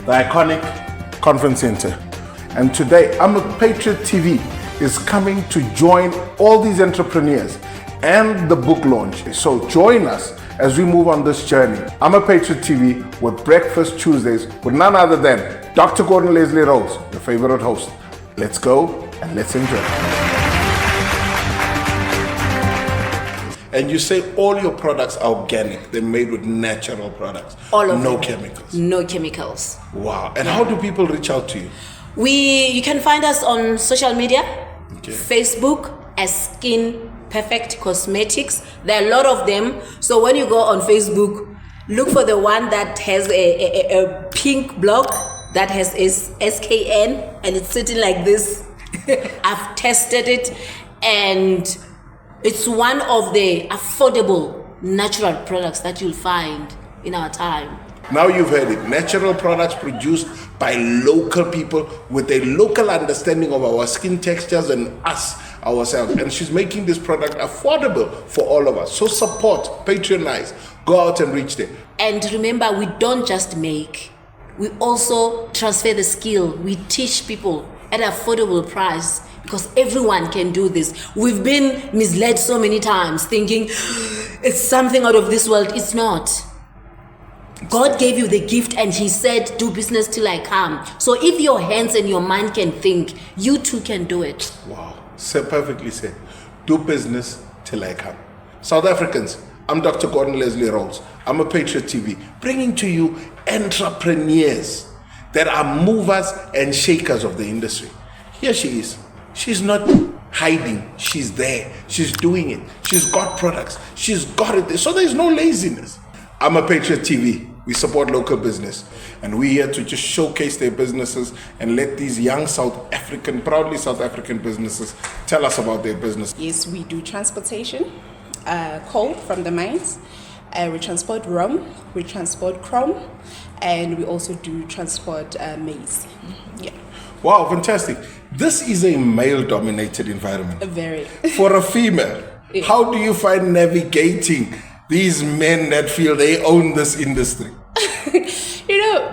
the iconic Conference Center. And today, Patriot TV is coming to join all these entrepreneurs and the book launch. So join us as we move on this journey. Patriot TV with Breakfast Tuesdays with none other than Dr. Gordon Leslie Rose, your favorite host. Let's go and let's enjoy. And you say all your products are organic. They're made with natural products. All of no them. chemicals. No chemicals. Wow. And how do people reach out to you? You can find us on social media. Okay. Facebook as Skin Perfect Cosmetics. There are a lot of them. So when you go on Facebook, look for the one that has a pink block that has SKN and it's sitting like this. I've tested it and it's one of the affordable natural products that you'll find in our time. Now you've heard it. Natural products produced by local people with a local understanding of our skin textures and us ourselves. And she's making this product affordable for all of us. So support, patronize, go out and reach them. And remember, we don't just make, we also transfer the skill. We teach people at an affordable price because everyone can do this. We've been misled so many times thinking it's something out of this world. It's not. God gave you the gift and he said, do business till I come. So if your hands and your mind can think, you too can do it. Wow, so perfectly said. Do business till I come. South Africans, I'm Dr. Gordon Leslie Rose. Patriot TV, bringing to you entrepreneurs that are movers and shakers of the industry. Here she is. She's not hiding. She's there. She's doing it. She's got products. She's got it there. So there's no laziness. Patriot TV. We support local business. And we're here to just showcase their businesses and let these young proudly South African businesses tell us about their business. Yes, we do transportation, coal from the mines. We transport rum, we transport chrome, and we also do transport maize. Yeah. Wow, fantastic. This is a male-dominated environment. Very. For a female, Yeah. How do you find navigating these men that feel they own this industry?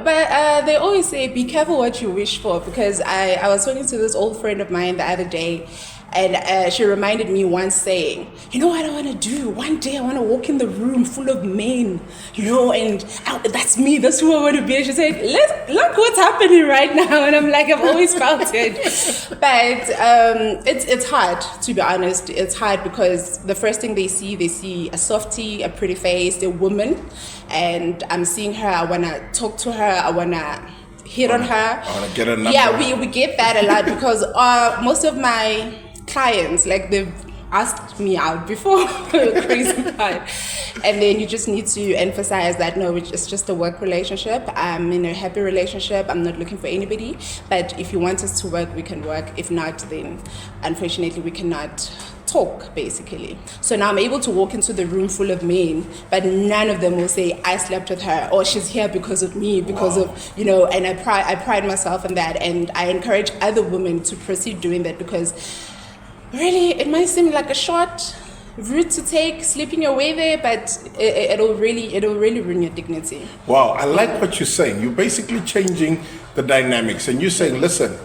But they always say, be careful what you wish for, because I was talking to this old friend of mine the other day, and she reminded me once saying, you know what I want to do? One day I want to walk in the room full of men, and that's me, that's who I want to be. And she said, look what's happening right now. And I'm like, I've always felt it. But it's hard, to be honest. It's hard because the first thing they see a softie, a pretty face, a woman. And I'm seeing her, I want to talk to her, I want to hit on her. I want to get a number. Yeah, we get that a lot because most of my clients, like, they've asked me out before. Crazy part. And then you just need to emphasize that no, it's just a work relationship. I'm in a happy relationship. I'm not looking for anybody. But if you want us to work, we can work. If not, then unfortunately we cannot talk, basically. So now I'm able to walk into the room full of men, but none of them will say I slept with her or she's here because of me, because of, and I pride myself in that, and I encourage other women to proceed doing that, because really it might seem like a short route to take, sleeping your way there, but it'll really ruin your dignity. Wow, I like what you're saying. You're basically changing the dynamics, and you're saying, listen,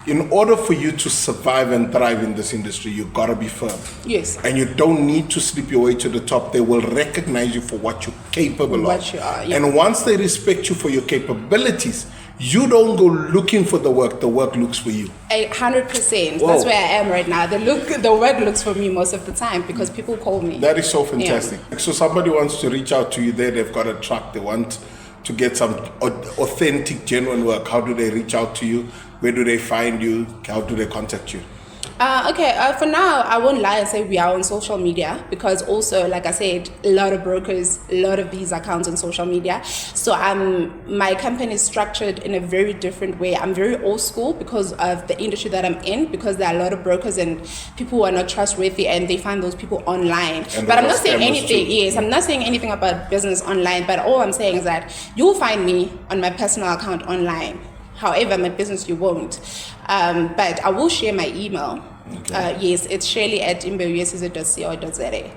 in order for you to survive and thrive in this industry, you gotta be firm. Yes. And you don't need to sleep your way to the top. They will recognize you for what you're capable of. What you are, yeah. And once they respect you for your capabilities, you don't go looking for the work looks for you. 100%. Whoa. That's where I am right now. The work looks for me most of the time because people call me. That is so fantastic. Yeah. So somebody wants to reach out to you there, they've got a truck, they want to get some authentic, genuine work. How do they reach out to you? Where do they find you? How do they contact you? For now, I won't lie and say we are on social media, because also, like I said, a lot of brokers, a lot of these accounts on social media. So my company is structured in a very different way. I'm very old school because of the industry that I'm in, because there are a lot of brokers and people who are not trustworthy and they find those people online. But I'm not saying anything, I'm not saying anything about business online, but all I'm saying is that you'll find me on my personal account online. However, my business you won't. But I will share my email. Okay. Yes, it's shirley@imbewuyesizwe.co.za.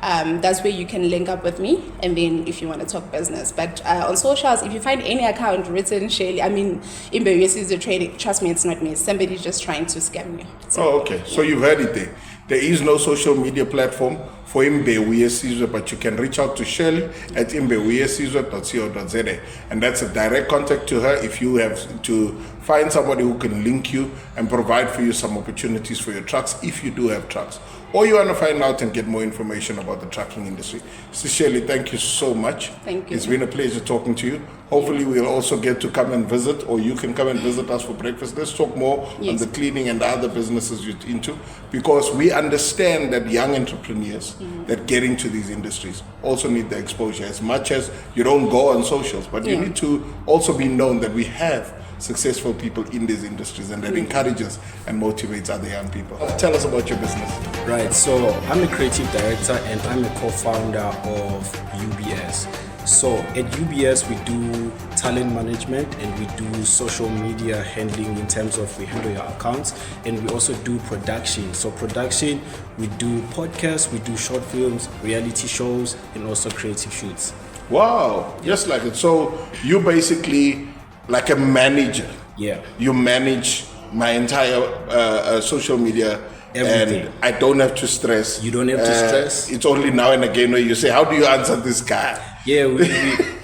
That's where you can link up with me, and then if you want to talk business. But on socials, if you find any account written Shirley, I mean, Imbe is the trading, trust me, it's not me. Somebody's just trying to scam you. Oh, okay. So you've heard it there. There is no social media platform for Imbe, but you can reach out to Shirley at imbeweyesizwe.co.za, and that's a direct contact to her if you have to find somebody who can link you and provide for you some opportunities for your trucks if you do have trucks, or you want to find out and get more information about the trucking industry. So Shirley, thank you so much. Thank you. It's been a pleasure talking to you. Hopefully we'll also get to come and visit, or you can come and visit us for breakfast. Let's talk more on the cleaning and the other businesses you're into, because we understand that young entrepreneurs that get into these industries also need the exposure. As much as you don't go on socials, but you need to also be known that we have successful people in these industries, and that encourages and motivates other young people. Tell us about your business. Right, so I'm a creative director and I'm a co-founder of UBS. So at UBS we do talent management and we do social media handling, in terms of we handle your accounts, and we also do production. So production, we do podcasts, we do short films, reality shows, and also creative shoots. Wow, just like it. So you basically like a manager. Yeah. You manage my entire social media. Everything. And I don't have to stress. You don't have to stress. It's only now and again where you say, how do you answer this guy? Yeah,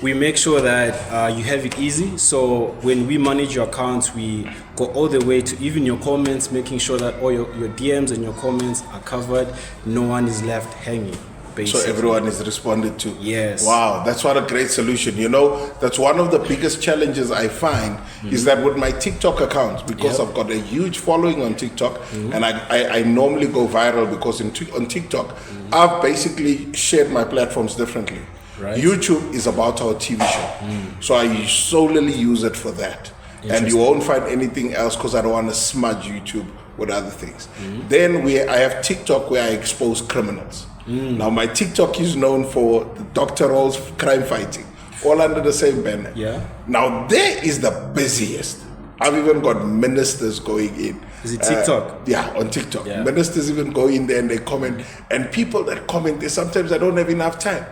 we make sure that you have it easy. So when we manage your accounts, we go all the way to even your comments, making sure that all your DMs and your comments are covered. No one is left hanging. Basically. So everyone is responded to. Yes. Wow, that's what a great solution. You know, that's one of the biggest challenges I find is that with my TikTok account, because I've got a huge following on TikTok, and I normally go viral because on TikTok, I've basically shared my platforms differently. Right. YouTube is about our TV show. So I solely use it for that. And you won't find anything else because I don't want to smudge YouTube with other things. Then I have TikTok where I expose criminals. Now my TikTok is known for the Dr. Roll's crime fighting, all under the same banner. Yeah. Now there is the busiest. I've even got ministers going in. Is it TikTok? Yeah, on TikTok. Yeah. Ministers even go in there and they comment. And people that comment, sometimes I don't have enough time.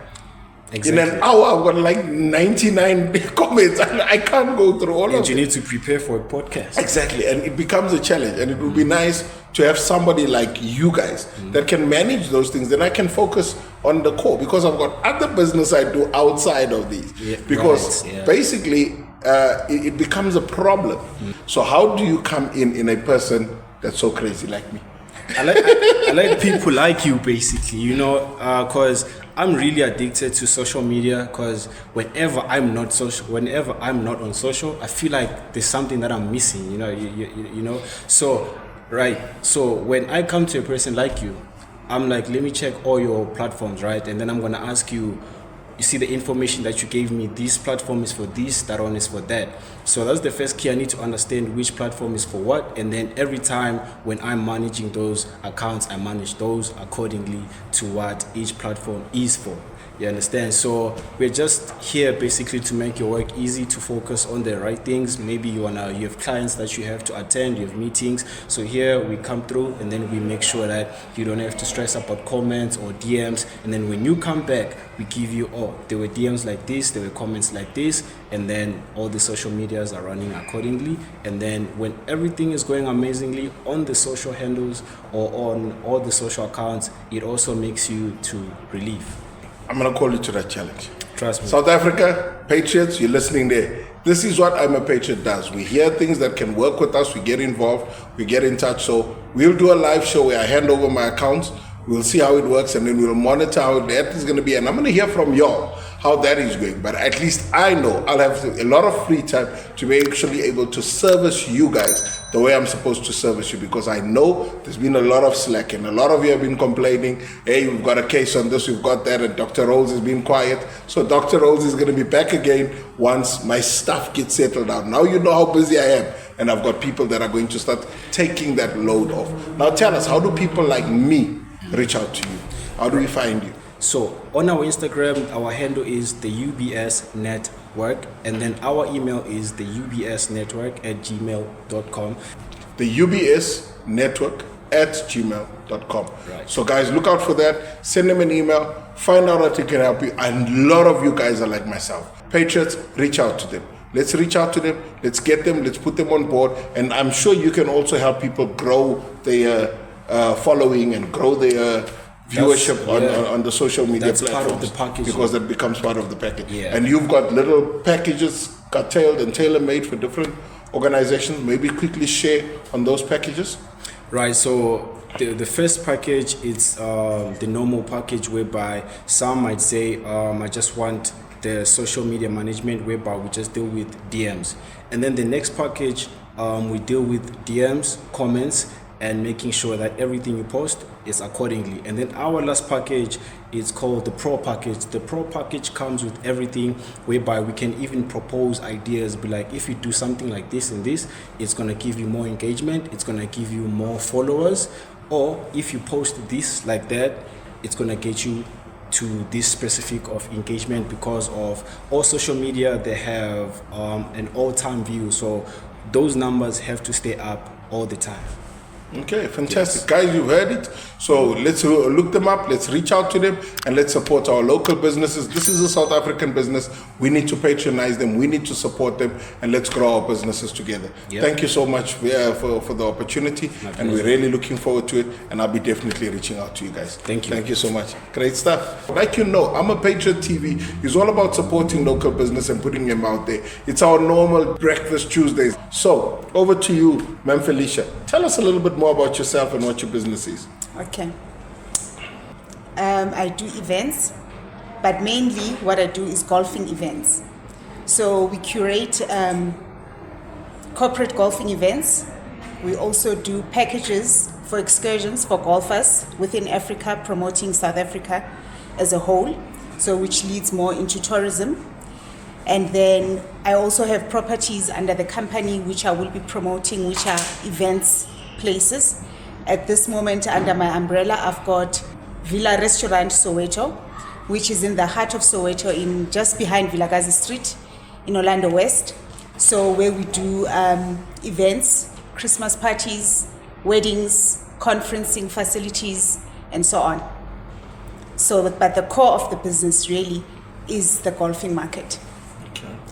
Exactly. In an hour, I've got like 99 comments, and I can't go through all of them. And you need to prepare for a podcast. Exactly, and it becomes a challenge, and it would be nice to have somebody like you guys that can manage those things. Then I can focus on the core, because I've got other business I do outside of these. Yeah, because right, yeah. basically, it becomes a problem. So how do you come in a person that's so crazy like me? I like people like you, basically, you know, because I'm really addicted to social media, because whenever I'm not on social, I feel like there's something that I'm missing, you know, you know. So, right. So when I come to a person like you, I'm like, let me check all your platforms, right? And then I'm going to ask you, you see the information that you gave me, this platform is for this, that one is for that. So that's the first key. I need to understand which platform is for what, and then every time when I'm managing those accounts, I manage those accordingly to what each platform is for. You understand? So we're just here basically to make your work easy, to focus on the right things. Maybe you have clients that you have to attend, you have meetings. So here we come through, and then we make sure that you don't have to stress about comments or DMs. And then when you come back, we give you, there were DMs like this, there were comments like this, and then all the social medias are running accordingly. And then when everything is going amazingly on the social handles or on all the social accounts, it also makes you to relieve. I'm going to call you to that challenge. Trust me. South Africa, Patriots, you're listening there. This is what I'm a Patriot does. We hear things that can work with us. We get involved. We get in touch. So we'll do a live show where I hand over my accounts. We'll see how it works, and then we'll monitor how that is going to be. And I'm going to hear from y'all how that is going. But at least I know I'll have a lot of free time to be actually able to service you guys the way I'm supposed to service you, because I know there's been a lot of slack, and a lot of you have been complaining, hey, we've got a case on this, we've got that, and Dr. Rolls has been quiet. So Dr. Rolls is going to be back again once my stuff gets settled down. Now you know how busy I am, and I've got people that are going to start taking that load off. Now tell us, how do people like me reach out to you? How do we find you? So on our Instagram, our handle is the UBS Network, and then our email is the UBS Network @gmail.com. The UBS Network patriotgolf@gmail.com. Right. So guys, look out for that. Send them an email. Find out that he can help you. And a lot of you guys are like myself. Patriots, reach out to them. Let's reach out to them. Let's get them. Let's put them on board. And I'm sure you can also help people grow their following and grow their viewership on the social media That's platforms. part of the package. Because that becomes part of the package. Yeah. And you've got little packages curtailed and tailor-made for different organizations. Maybe quickly share on those packages. Right, so the first package is the normal package, whereby some might say, I just want the social media management, whereby we just deal with DMs. And then the next package, we deal with DMs, comments, and making sure that everything you post is accordingly. And then our last package is called the Pro package. The Pro package comes with everything, whereby we can even propose ideas, be like, if you do something like this and this, it's gonna give you more engagement, it's gonna give you more followers, or if you post this like that, it's gonna get you to this specific of engagement, because of all social media, they have an all-time view, so those numbers have to stay up all the time. Okay, fantastic. Guys, you've heard it. So let's look them up, let's reach out to them, and let's support our local businesses. This is a South African business. We need to patronize them, we need to support them, and let's grow our businesses together. Yep. Thank you so much for the opportunity, and we're really looking forward to it, and I'll be definitely reaching out to you guys. Thank you. Thank you so much. Great stuff. Like you know, I'm a Patriot TV. It's all about supporting local business and putting them out there. It's our normal Breakfast Tuesdays. So, over to you, Ma'am Felicia. Tell us a little bit more about yourself and what your business is. Okay. I do events, but mainly what I do is golfing events. So we curate corporate golfing events. We also do packages for excursions for golfers within Africa, promoting South Africa as a whole, so which leads more into tourism. And then I also have properties under the company which I will be promoting, which are events places. At this moment, under my umbrella, I've got Villa Restaurant Soweto, which is in the heart of Soweto, in just behind Vilakazi Street in Orlando West. So where we do events, Christmas parties, weddings, conferencing facilities, and so on. So, but the core of the business really is the golfing market.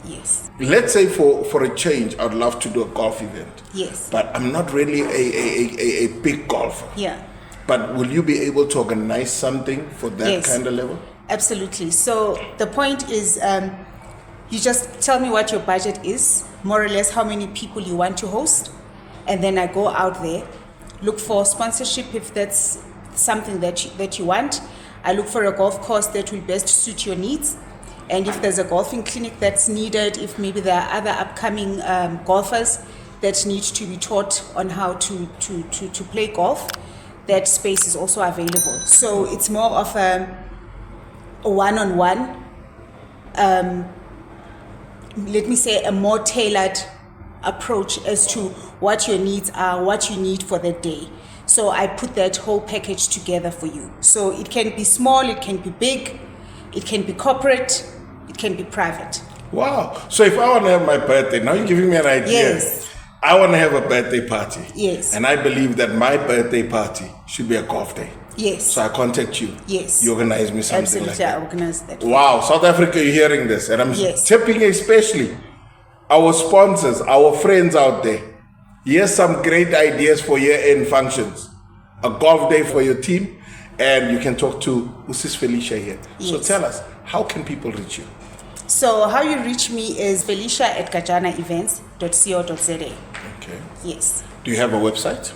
Yes. Let's say for a change, I'd love to do a golf event. Yes. But I'm not really a big golfer. Yeah. But will you be able to organize something for that Yes. kind of level? Absolutely. So the point is, you just tell me what your budget is, more or less how many people you want to host, and then I go out there, look for sponsorship if that's something that you want. I look for a golf course that will best suit your needs. And if there's a golfing clinic that's needed, if maybe there are other upcoming golfers that need to be taught on how to play golf, that space is also available. So it's more of a one-on-one, let me say a more tailored approach as to what your needs are, what you need for the day. So I put that whole package together for you. So it can be small, it can be big, it can be corporate, it can be private. Wow. So if I want to have my birthday, now you're giving me an idea. Yes. I want to have a birthday party. Yes. And I believe that my birthday party should be a golf day. Yes. So I contact you. Yes. You organize me something Absolutely, like that. I organize that. Wow. South Africa, you're hearing this. And I'm Yes. tipping especially our sponsors, our friends out there. Here's some great ideas for year-end functions. A golf day for your team. And you can talk to Mrs. Felicia here. So Yes. tell us, how can people reach you? So how you reach me is felicia@gajanaevents.co.za. Okay. Yes. Do you have a website?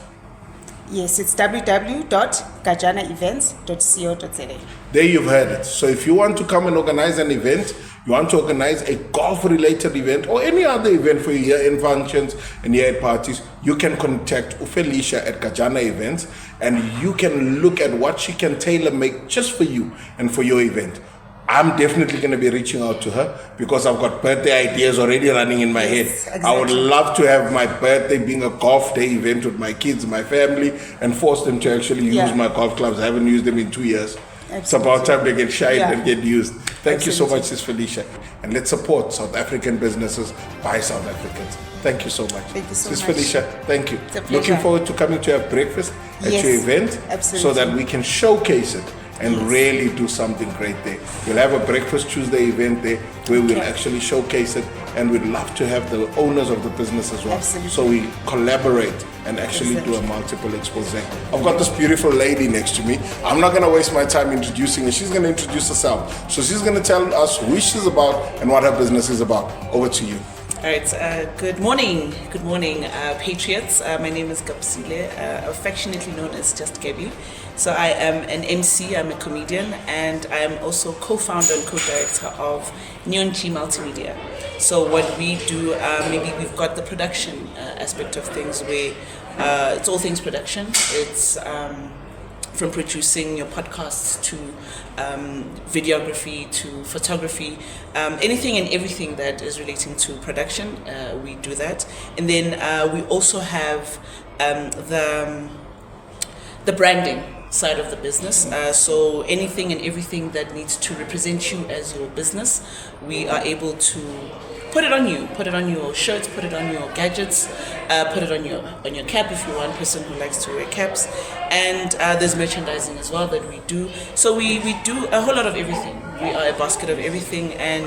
Yes, it's www.gajanaevents.co.za. There you've heard it. So if you want to come and organize an event, you want to organize a golf-related event or any other event for your year-end functions and year-end parties, you can contact Felicia at Gajana Events, and you can look at what she can tailor-make just for you and for your event. I'm definitely going to be reaching out to her because I've got birthday ideas already running in my head. Exactly. I would love to have my birthday being a golf day event with my kids, my family, and force them to actually use my golf clubs. I haven't used them in 2 years. It's about time they get shined and get used. Thank you so much, Sis Felicia. And let's support South African businesses by South Africans. Thank you so much. Thank you so Sis much. Felicia, thank you. It's a Looking pleasure. forward to coming to have breakfast at Yes, your event so absolutely. that we can showcase it and really do something great there. We'll have a Breakfast Tuesday event there where we'll actually showcase it, and we'd love to have the owners of the business as well. Absolutely. So we collaborate and actually do a multiple expose. I've got this beautiful lady next to me. I'm not going to waste my time introducing her. She's going to introduce herself. So she's going to tell us who she's about and what her business is about. Over to you. All right, good morning, Patriots. My name is Gabsile, affectionately known as just Gabby. So I am an MC, I'm a comedian, and I am also co-founder and co-director of Neon G Multimedia. So what we do, maybe we've got the production aspect of things where it's all things production. It's from producing your podcasts to videography to photography, anything and everything that is relating to production, we do that. And then we also have the branding side of the business. So anything and everything that needs to represent you as your business, we are able to put it on you, put it on your shirts, put it on your gadgets, put it on your cap if you're one person who likes to wear caps. And there's merchandising as well that we do. So we do a whole lot of everything. We are a basket of everything, and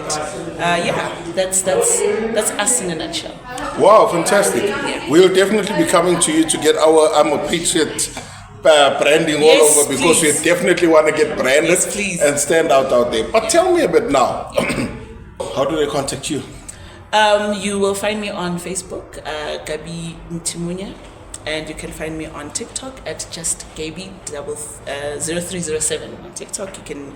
yeah, that's us in a nutshell. Wow, fantastic. We'll definitely be coming to you to get our I'm a Patriot branding all Yes, over, because please. we definitely want to get branded Yes, please. and stand out there. But tell me a bit now, how do they contact you? You will find me on Facebook, Gabi Ntimunya, and you can find me on TikTok at just Gabi 0307 on TikTok. You can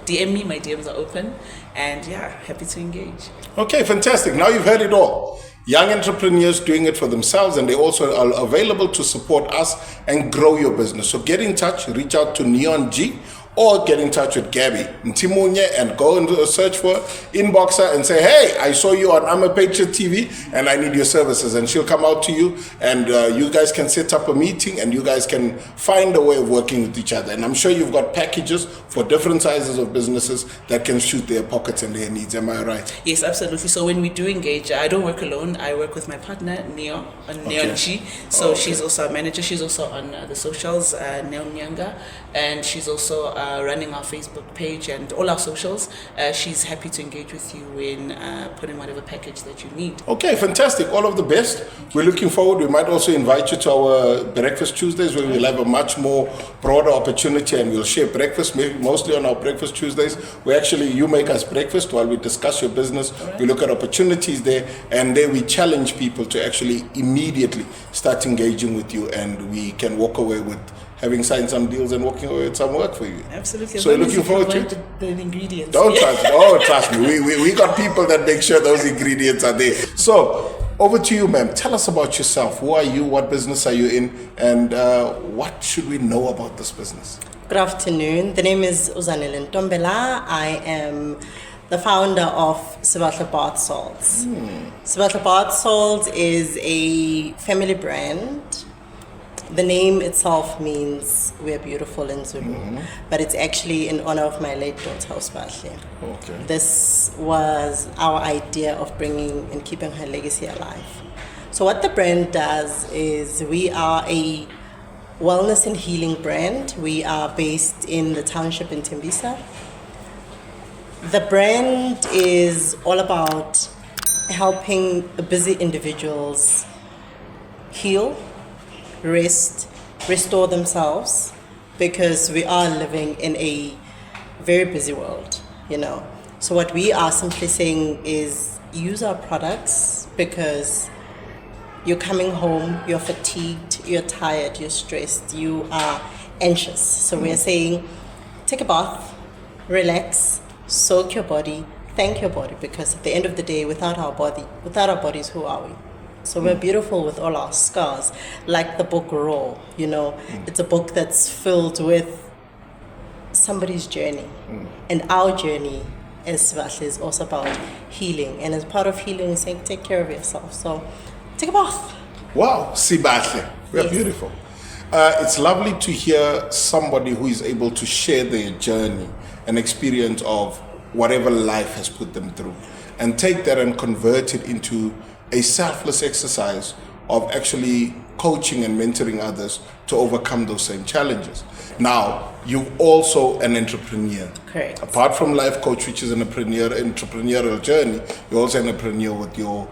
DM me, my DMs are open, and yeah, happy to engage. Okay, fantastic. Now you've heard it all. Young entrepreneurs doing it for themselves, and they also are available to support us and grow your business. So get in touch, reach out to Neon G, or get in touch with Gabby Ntimunye and go and search for inbox her and say, hey, I saw you on I'm a Patriot TV and I need your services. And she'll come out to you, and you guys can set up a meeting and you guys can find a way of working with each other. And I'm sure you've got packages for different sizes of businesses that can suit their pockets and their needs. Am I right? Yes, absolutely. So when we do engage, I don't work alone. I work with my partner, Neo, on Neon G. So she's also a manager. She's also on the socials, Neo Nyanga, and she's also running our Facebook page and all our socials. She's happy to engage with you in putting whatever package that you need. Okay, fantastic. All of the best. We're looking forward. We might also invite you to our Breakfast Tuesdays, where we'll have a much more broader opportunity, and we'll share breakfast, mostly on our Breakfast Tuesdays. You make us breakfast while we discuss your business. Right. We look at opportunities there, and then we challenge people to actually immediately start engaging with you, and we can walk away with having signed some deals and walking away with some work for you. Absolutely. So looking forward to it. The ingredients. Don't trust me. We got people that make sure those ingredients are there. So over to you, ma'am. Tell us about yourself. Who are you? What business are you in? And what should we know about this business? Good afternoon. The name is Uzanile Ntombela. I am the founder of Sibatla Bath Salts. Sibatla Bath Salts is a family brand. The name itself means we're beautiful in Zulu, but it's actually in honor of my late daughter, Usbahle. Okay. This was our idea of bringing and keeping her legacy alive. So what the brand does is we are a wellness and healing brand. We are based in the township in Tembisa. The brand is all about helping busy individuals heal, rest, restore themselves, because we are living in a very busy world, you know. So what we are simply saying is use our products, because you're coming home, you're fatigued, you're tired, you're stressed, you are anxious. So we're saying take a bath, relax, soak your body, thank your body, because at the end of the day, without our bodies, who are we? So we're beautiful with all our scars, like the book Raw, you know. It's a book that's filled with somebody's journey. And our journey as Sibatla is also about healing. And as part of healing, we're saying take care of yourself. So take a bath. Wow, Sibatla. We're Yes. beautiful. It's lovely to hear somebody who is able to share their journey and experience of whatever life has put them through, and take that and convert it into a selfless exercise of actually coaching and mentoring others to overcome those same challenges. Now, you're also an entrepreneur. Correct. Apart from life coach, which is an entrepreneurial journey, you're also an entrepreneur with your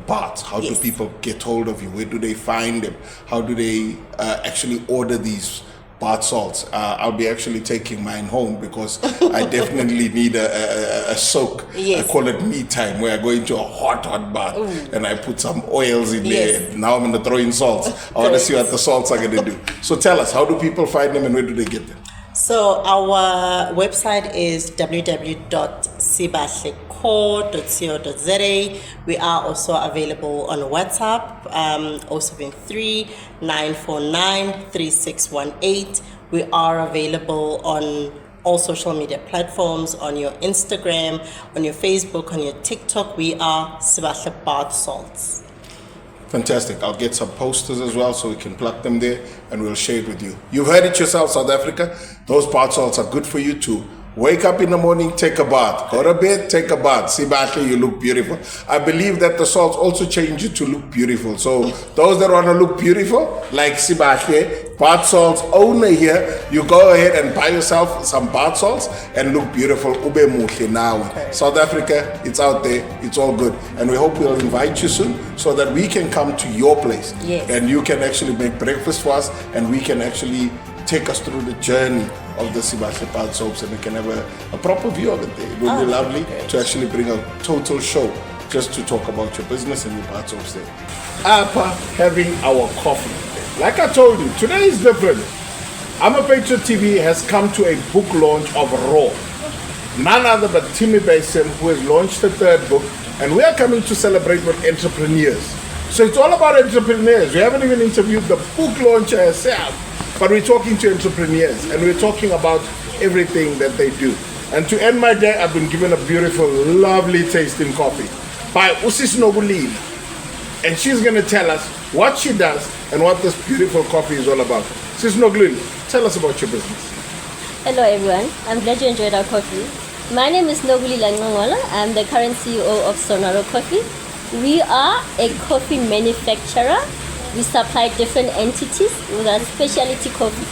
parts. How do Yes. people get hold of you? Where do they find them? How do they actually order these bath salts? I'll be actually taking mine home because I definitely need a soak. Yes. I call it me time, where I go into a hot bath and I put some oils in Yes. there. Now I'm going to throw in salts. I want to see what the salts are going to do. So tell us, how do people find them and where do they get them? So our website is www.sibahleko.co.za. We are also available on WhatsApp, 073 949 3618. We are available on all social media platforms, on your Instagram, on your Facebook, on your TikTok. We are Sibahle Bath Salts. Fantastic. I'll get some posters as well so we can plug them there and we'll share it with you. You've heard it yourself, South Africa. Those bath salts are good for you too. Wake up in the morning, take a bath. Go to bed, take a bath. Sibahle, you look beautiful. I believe that the salts also change you to look beautiful. So those that want to look beautiful, like Sibahle, bath salts owner here, you go ahead and buy yourself some bath salts and look beautiful. Ube muhle now. South Africa, it's out there. It's all good. And we hope we'll invite you soon so that we can come to your place. Yes. And you can actually make breakfast for us and we can actually take us through the journey of the Sibahle bath soaps and we can have a proper view of it there. It would be lovely to actually bring a total show just to talk about your business and your bath soaps there. Apa having our coffee. Like I told you, today is different. Patriot TV has come to a book launch of Raw. None other but Timmy Basin, who has launched the third book, and we are coming to celebrate with entrepreneurs. So it's all about entrepreneurs. We haven't even interviewed the book launcher herself, but we're talking to entrepreneurs and we're talking about everything that they do. And to end my day, I've been given a beautiful, lovely tasting coffee by Usis Nogulile. And she's going to tell us what she does and what this beautiful coffee is all about. Sis Nogulile, tell us about your business. Hello everyone, I'm glad you enjoyed our coffee. My name is Nogulile Ngongola. I'm the current CEO of Sonaro Coffee. We are a coffee manufacturer. We supply different entities with our specialty coffee.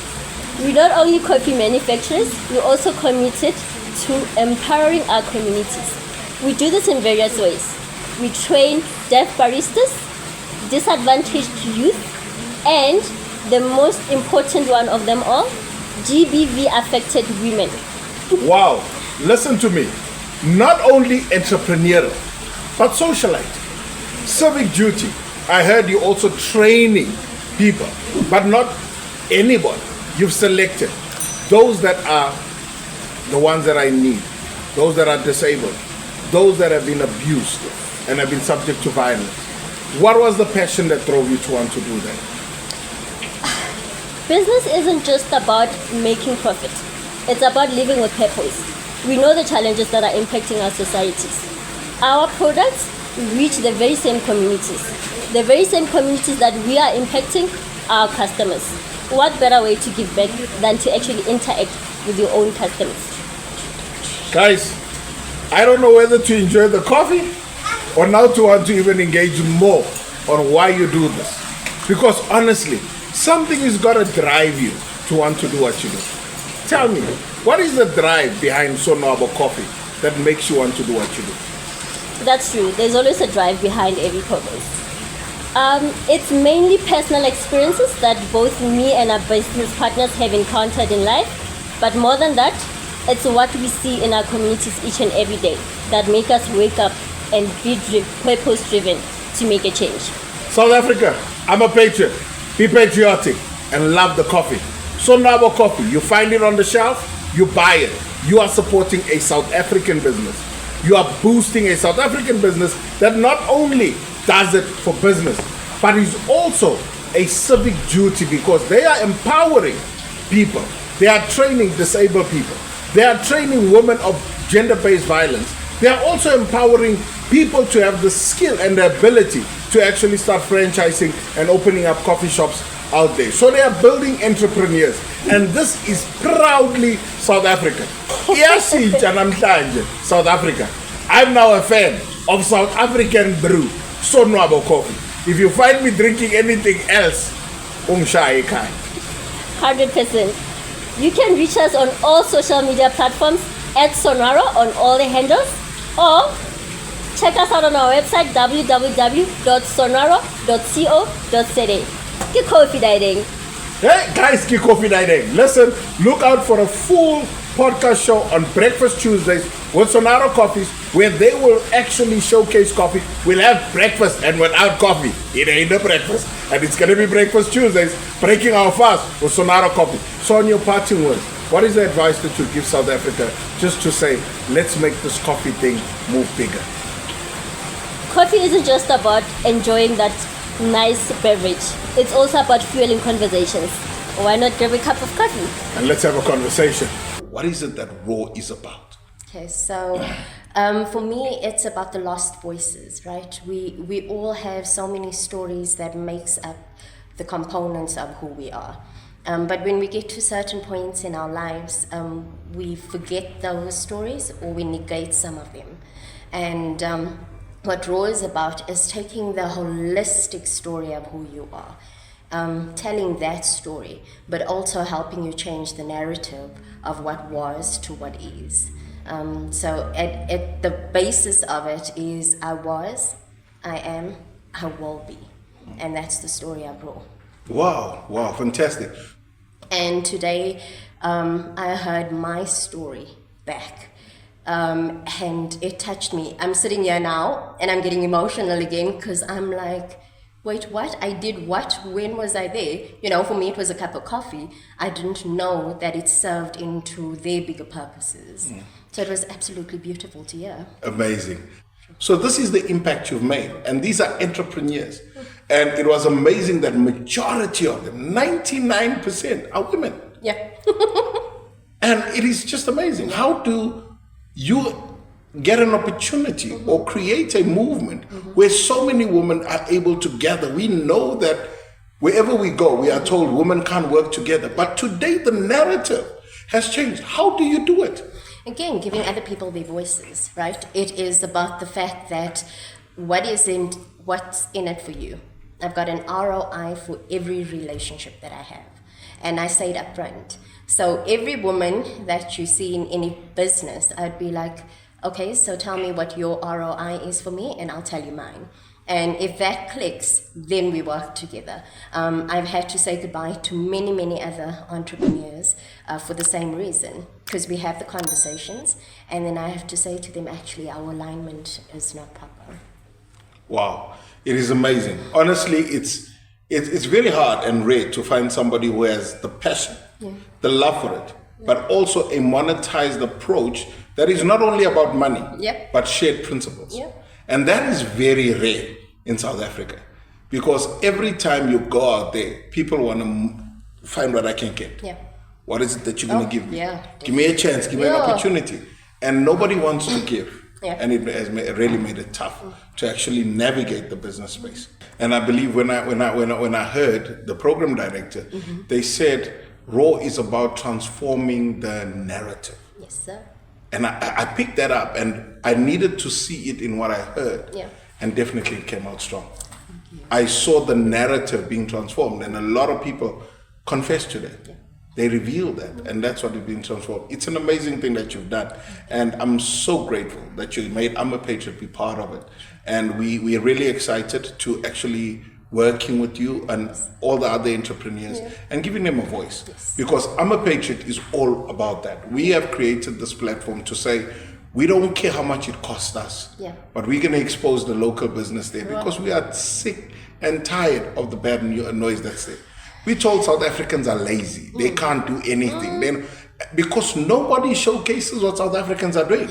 We're not only coffee manufacturers, we're also committed to empowering our communities. We do this in various ways. We train deaf baristas, disadvantaged youth, and the most important one of them all, GBV affected women. Wow, listen to me. Not only entrepreneurial, but socialite. Civic duty. I heard you also training people, but not anybody. You've selected those that are the ones that I need, those that are disabled, those that have been abused and have been subject to violence. What was the passion that drove you to want to do that? Business isn't just about making profit. It's about living with purpose. We know the challenges that are impacting our societies. Our products reach the very same communities. The very same communities that we are impacting our customers. What better way to give back than to actually interact with your own customers? Guys, I don't know whether to enjoy the coffee or now to want to even engage more on why you do this. Because honestly, something has got to drive you to want to do what you do. Tell me, what is the drive behind Sonabo Coffee that makes you want to do what you do? That's true. There's always a drive behind every purpose. It's mainly personal experiences that both me and our business partners have encountered in life. But more than that, it's what we see in our communities each and every day that make us wake up and be purpose-driven to make a change. South Africa, I'm a patriot. Be patriotic and love the coffee. Sonabo Coffee, you find it on the shelf, you buy it. You are supporting a South African business. You are boosting a South African business that not only does it for business, but is also a civic duty because they are empowering people. They are training disabled people. They are training women of gender-based violence. They are also empowering people to have the skill and the ability to actually start franchising and opening up coffee shops out there. So they are building entrepreneurs. And this is proudly South African. South Africa. I'm now a fan of South African brew, Sonwabo coffee. If you find me drinking anything else, 100%. You can reach us on all social media platforms at Sonaro on all the handles, or check us out on our website www.sonaro.co.za. Get coffee dating. Hey guys, keep coffee dating. Listen, look out for a full podcast show on Breakfast Tuesdays with Sonaro Coffees, where they will actually showcase coffee. We'll have breakfast, and without coffee, it ain't a breakfast. And it's going to be Breakfast Tuesdays, breaking our fast with Sonaro Coffee. So on your parting words, what is the advice that you give South Africa just to say, let's make this coffee thing move bigger? Coffee isn't just about enjoying that nice beverage. It's also about fueling conversations. Why not grab a cup of coffee? And let's have a conversation. What is it that Raw is about? Okay, so for me, it's about the lost voices, right? We all have so many stories that makes up the components of who we are. But when we get to certain points in our lives, we forget those stories or we negate some of them. And what Raw is about is taking the holistic story of who you are, telling that story, but also helping you change the narrative of what was to what is. So at the basis of it is I was, I am, I will be. And that's the story of Raw. Wow, fantastic. And today I heard my story back. And it touched me. I'm sitting here now and I'm getting emotional again because I'm like, wait, what? I did what? When was I there? You know, for me it was a cup of coffee. I didn't know that it served into their bigger purposes. So it was absolutely beautiful to hear. Amazing. So this is the impact you've made. And these are entrepreneurs. And it was amazing that majority of them, 99%, are women. Yeah. And it is just amazing. How do you get an opportunity or create a movement where so many women are able to gather? We know that wherever we go, we are told women can't work together. But today the narrative has changed. How do you do it? Again, giving other people their voices, right? It is about the fact that what's in it for you. I've got an ROI for every relationship that I have. And I say it up front. So every woman that you see in any business, I'd be like, okay, so tell me what your ROI is for me and I'll tell you mine. And if that clicks, then we work together. I've had to say goodbye to many, many other entrepreneurs for the same reason, because we have the conversations and then I have to say to them, actually, our alignment is not proper. Wow, it is amazing. Honestly, it's very hard and rare to find somebody who has the passion, the love for it, but also a monetized approach that is not only about money, but shared principles. And that is very rare in South Africa, because every time you go out there, people want to find what I can get. What is it that you're going to give me? Give me a chance, give me an opportunity. And nobody wants to give. And it has really made it tough to actually navigate the business space. And I believe when I heard the program director, they said Raw is about transforming the narrative. Yes, sir. And I picked that up, and I needed to see it in what I heard. And definitely it came out strong. I saw the narrative being transformed, and a lot of people confessed to that. They revealed that, and that's what is being transformed. It's an amazing thing that you've done, and I'm so grateful that you made I'm a Patriot be part of it. And we are really excited to actually working with you and all the other entrepreneurs and giving them a voice, because I'm a Patriot is all about that. We have created this platform to say we don't care how much it costs us, but we're going to expose the local business there, because we are sick and tired of the bad noise that's there. We told South Africans are lazy. They can't do anything. Then, because nobody showcases what South Africans are doing.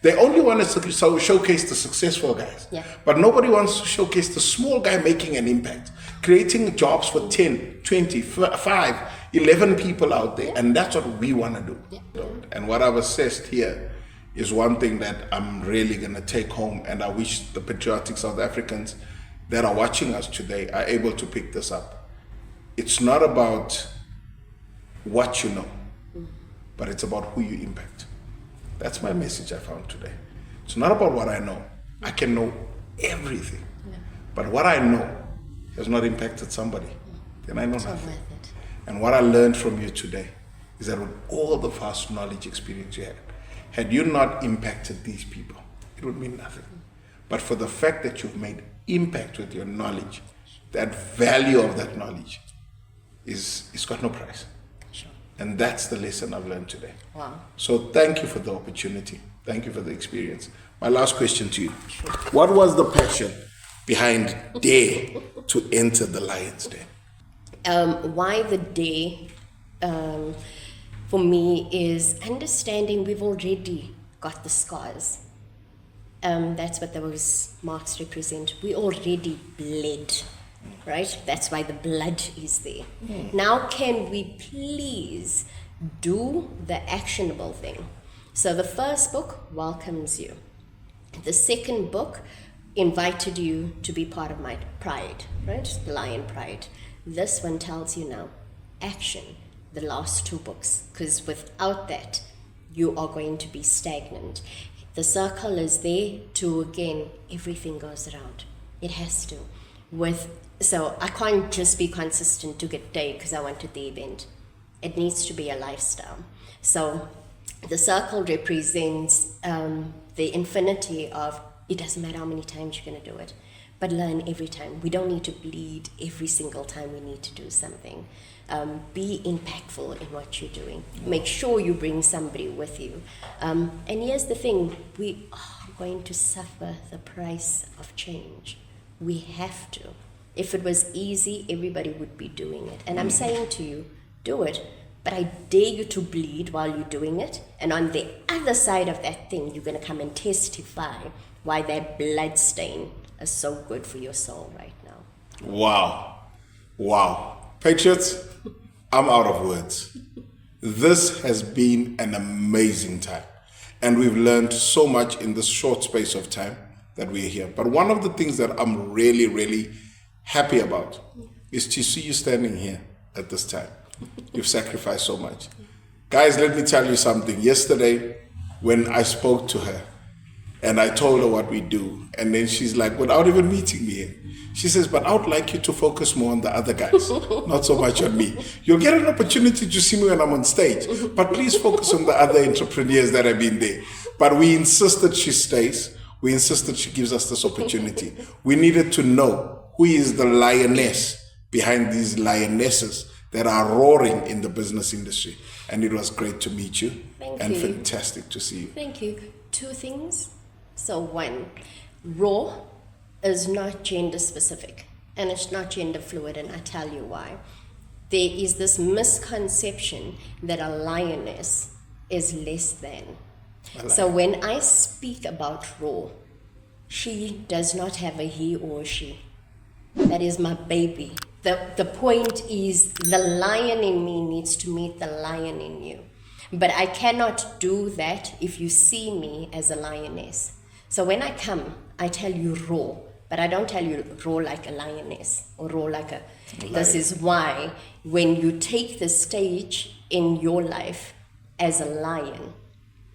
They only want to showcase the successful guys. But nobody wants to showcase the small guy making an impact, creating jobs for 10, 20, 5, 11 people out there. And that's what we want to do. And what I've assessed here is one thing that I'm really going to take home. And I wish the patriotic South Africans that are watching us today are able to pick this up. it's not about what you know, but it's about who you impact. That's my message I found today. It's not about what I know. I can know everything. But what I know has not impacted somebody, then I know nothing. And what I learned from you today is that with all the vast knowledge experience you had you not impacted these people, it would mean nothing. But for the fact that you've made impact with your knowledge, that value of that knowledge is got no price. Sure. And that's the lesson I've learned today. Wow. So thank you for the opportunity. Thank you for the experience. My last question to you. What was the passion behind Dare to enter the Lions Den? Why the day for me is understanding we've already got the scars. That's what those marks represent. We already bled, right? That's why the blood is there. Now can we please do the actionable thing? So the first book welcomes you. The second book invited you to be part of my pride, right? Lion Pride. This one tells you now, action, the last two books, because without that, you are going to be stagnant. The circle is there to, again, everything goes around. It has to. So I can't just be consistent to get day because I wanted the event. It needs to be a lifestyle. So the circle represents the infinity of, it doesn't matter how many times you're going to do it, but learn every time. We don't need to bleed every single time we need to do something. Be impactful in what you're doing. Make sure you bring somebody with you. And here's the thing, we are going to suffer the price of change. We have to. If it was easy, everybody would be doing it. And I'm saying to you, do it, but I dare you to bleed while you're doing it. And on the other side of that thing, you're going to come and testify why that blood stain is so good for your soul right now. Wow. Patriots, I'm out of words. This has been an amazing time. And we've learned so much in this short space of time that we're here. But one of the things that I'm really, really happy about is to see you standing here at this time. You've sacrificed so much. Guys, let me tell you something. Yesterday, when I spoke to her, and I told her what we do, and then she's like, without even meeting me here, she says, but I would like you to focus more on the other guys, not so much on me. You'll get an opportunity to see me when I'm on stage, but please focus on the other entrepreneurs that have been there. But we insisted she stays. We insisted she gives us this opportunity. We needed to know who is the lioness behind these lionesses that are roaring in the business industry. And it was great to meet you. Thank and you. Fantastic to see you. Thank you. Two things. So one, raw is not gender specific and it's not gender fluid, and I tell you why. There is this misconception that a lioness is less than. So when I speak about raw, she does not have a he or she. That is my baby. The point is the lion in me needs to meet the lion in you. But I cannot do that if you see me as a lioness. So when I come, I tell you raw, but I don't tell you raw like a lioness or raw like a... This is why when you take the stage in your life as a lion,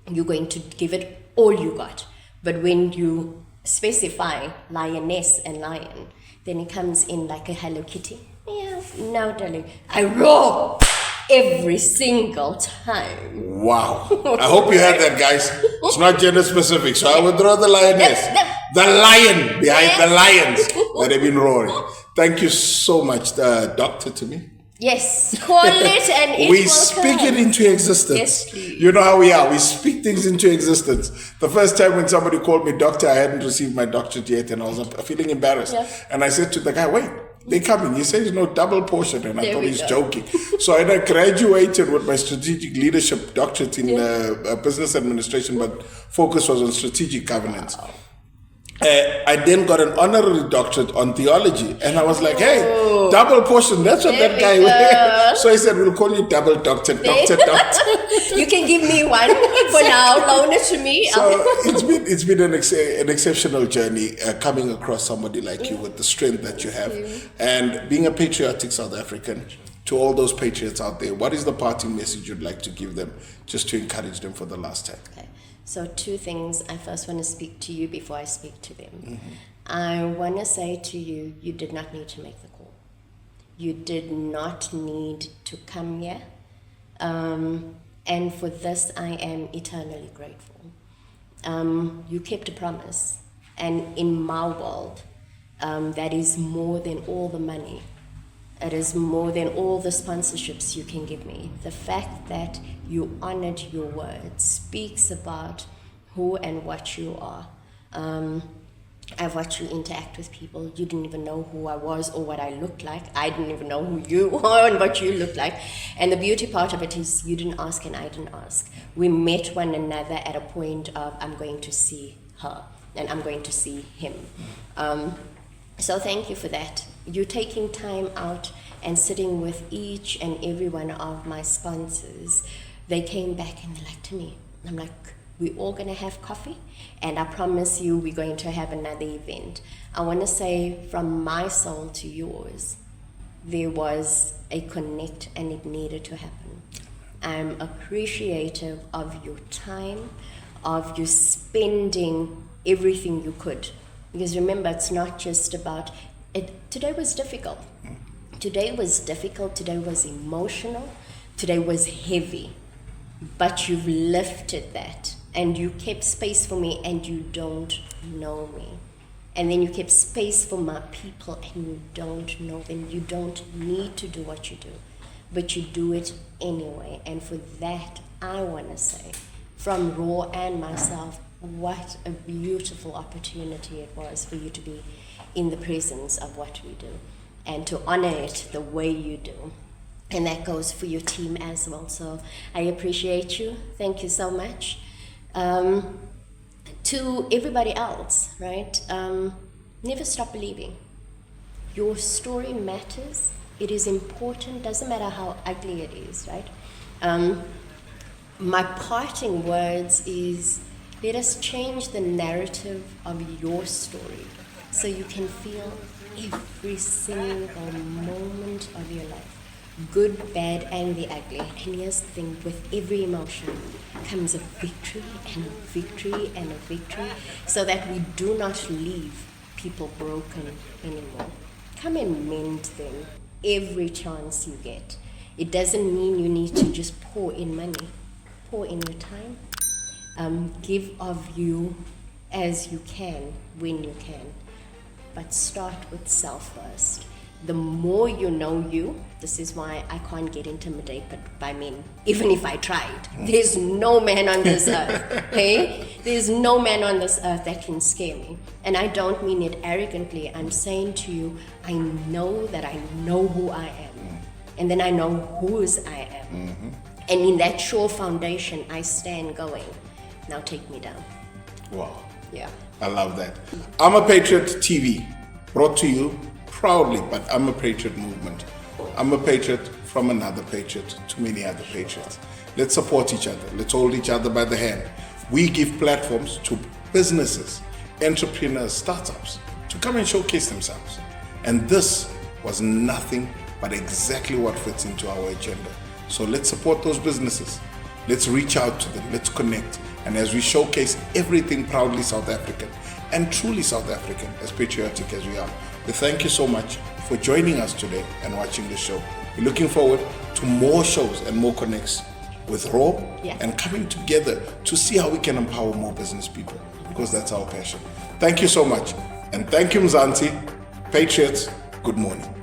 you're going to give it all you got. But when you specify lioness and lion, then it comes in like a Hello Kitty. Yeah, no, darling. I roar every single time. Wow. I hope you heard that, guys. It's not gender specific, so I would draw the lioness. The lion behind the lions that have been roaring. Thank you so much, Doctor, to me. Yes, call it and it we will speak come. it into existence. Yes, please. You know how we are. We speak things into existence. The first time when somebody called me doctor, I hadn't received my doctorate yet, and I was feeling embarrassed. Yeah. And I said to the guy, wait, they're coming. He says, double portion. And I There thought we he's go. joking. So I graduated with my strategic leadership doctorate in business administration, but focus was on strategic governance. Wow. I then got an honorary doctorate on theology, and I was like, hey, double portion, that's what There that we guy go. was. So I said, we'll call you double doctor. You can give me one for now. Loan it to me. So it's been an exceptional journey coming across somebody like you with the strength that you have, and being a patriotic South African. To all those patriots out there, what is the parting message you'd like to give them, just to encourage them for the last time? Okay. So 2 things. I first want to speak to you before I speak to them. I want to say to you, you did not need to make the call. You did not need to come here. And for this, I am eternally grateful. You kept a promise. And in my world, that is more than all the money. It is more than all the sponsorships you can give me. The fact that you honored your word speaks about who and what you are. I've watched you interact with people. You didn't even know who I was or what I looked like. I didn't even know who you were and what you looked like. And the beauty part of it is you didn't ask and I didn't ask. We met one another at a point of, I'm going to see her and I'm going to see him. So thank you for that. You taking time out and sitting with each and every one of my sponsors. They came back and they're like to me, I'm like, we're all going to have coffee, and I promise you we're going to have another event. I want to say from my soul to yours, there was a connect and it needed to happen. I'm appreciative of your time, of you spending everything you could. Because remember, it's not just about it. Today was difficult. Today was difficult. Today was emotional. Today was heavy. But you've lifted that. And you kept space for me, and you don't know me. And then you kept space for my people, and you don't know them. You don't need to do what you do, but you do it anyway. And for that, I want to say, from Raw and myself, what a beautiful opportunity it was for you to be in the presence of what we do, and to honor it the way you do. And that goes for your team as well. So I appreciate you. Thank you so much. To everybody else, right? Never stop believing. Your story matters. It is important. Doesn't matter how ugly it is, right? My parting words is, let us change the narrative of your story so you can feel every single moment of your life. Good, bad, and the ugly. And here's the thing, with every emotion comes a victory and a victory and a victory, so that we do not leave people broken anymore. Come and mend them every chance you get. It doesn't mean you need to just pour in money. Pour in your time. Give of you as you can, when you can. But start with self first. The more you know you, this is why I can't get intimidated by men, even if I tried. There's no man on this earth, okay? There's no man on this earth that can scare me. And I don't mean it arrogantly. I'm saying to you, I know that I know who I am. And then I know whose I am. And in that sure foundation, I stand going, now take me down. Wow. Yeah. I love that. I'm a Patriot TV, brought to you proudly, but I'm a Patriot movement. I'm a patriot from another patriot to many other patriots. Let's support each other. Let's hold each other by the hand. We give platforms to businesses, entrepreneurs, startups to come and showcase themselves. And this was nothing but exactly what fits into our agenda. So let's support those businesses. Let's reach out to them. Let's connect. And as we showcase everything proudly South African and truly South African, as patriotic as we are, we thank you so much for joining us today and watching the show. We're looking forward to more shows and more connects with Raw and coming together to see how we can empower more business people, because that's our passion. Thank you so much. And thank you, Mzansi. Patriots, good morning.